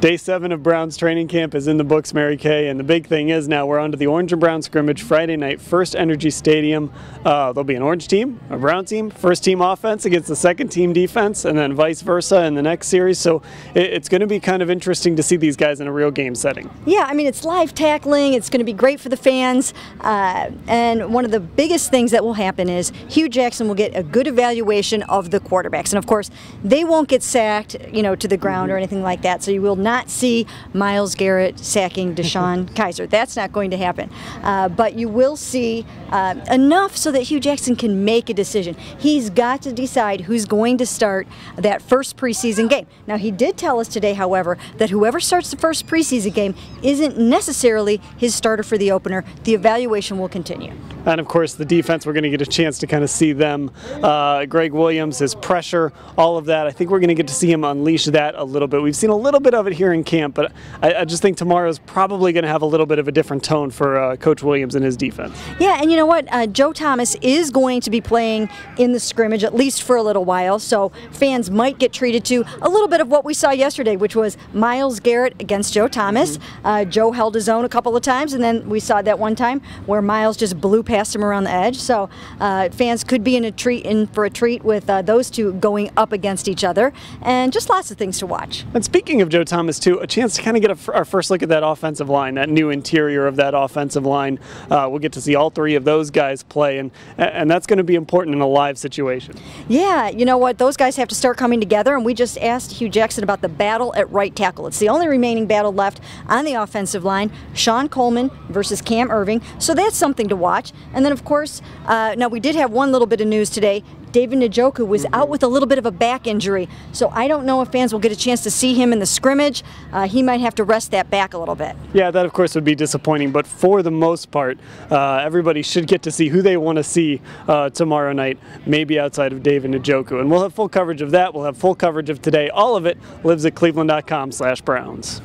Day 7 of Browns training camp is in the books, Mary Kay, and the big thing is now we're on to the Orange and Brown scrimmage Friday night, First Energy Stadium. There'll be an Orange team, a Brown team, first team offense against the second team defense, and then vice versa in the next series. So it's going to be kind of interesting to see these guys in a real game setting. Yeah, I mean, it's live tackling. It's going to be great for the fans. And one of the biggest things that will happen is Hugh Jackson will get a good evaluation of the quarterbacks. And of course, they won't get sacked, to the ground or anything like that. So you will not see Myles Garrett sacking Deshaun Kaiser. That's not going to happen. But you will see enough so that Hugh Jackson can make a decision. He's got to decide who's going to start that first preseason game. Now, he did tell us today, however, that whoever starts the first preseason game isn't necessarily his starter for the opener. The evaluation will continue. And of course, the defense, we're going to get a chance to kind of see them. Greg Williams, his pressure, all of that. I think we're going to get to see him unleash that a little bit. We've seen a little bit of it here in camp, but I just think tomorrow's probably going to have a little bit of a different tone for Coach Williams and his defense. Yeah, and you know what? Joe Thomas is going to be playing in the scrimmage, at least for a little while, so fans might get treated to a little bit of what we saw yesterday, which was Myles Garrett against Joe Thomas. Joe held his own a couple of times, and then we saw that one time where Myles just blew past him around the edge. So fans could be in for a treat with those two going up against each other, and just lots of things to watch. And speaking of Joe Thomas too, a chance to kind of get our first look at that offensive line, that new interior of that offensive line. We'll get to see all three of those guys play, and that's going to be important in a live situation. Yeah, you know what? Those guys have to start coming together, and we just asked Hugh Jackson about the battle at right tackle. It's the only remaining battle left on the offensive line, Sean Coleman versus Cam Irving, so that's something to watch. And then, of course, now we did have one little bit of news today. David Njoku was out with a little bit of a back injury, so I don't know if fans will get a chance to see him in the scrimmage. He might have to rest that back a little bit. Yeah, that of course would be disappointing, but for the most part, everybody should get to see who they want to see tomorrow night, maybe outside of David Njoku. And we'll have full coverage of that. We'll have full coverage of today. All of it lives at cleveland.com/Browns.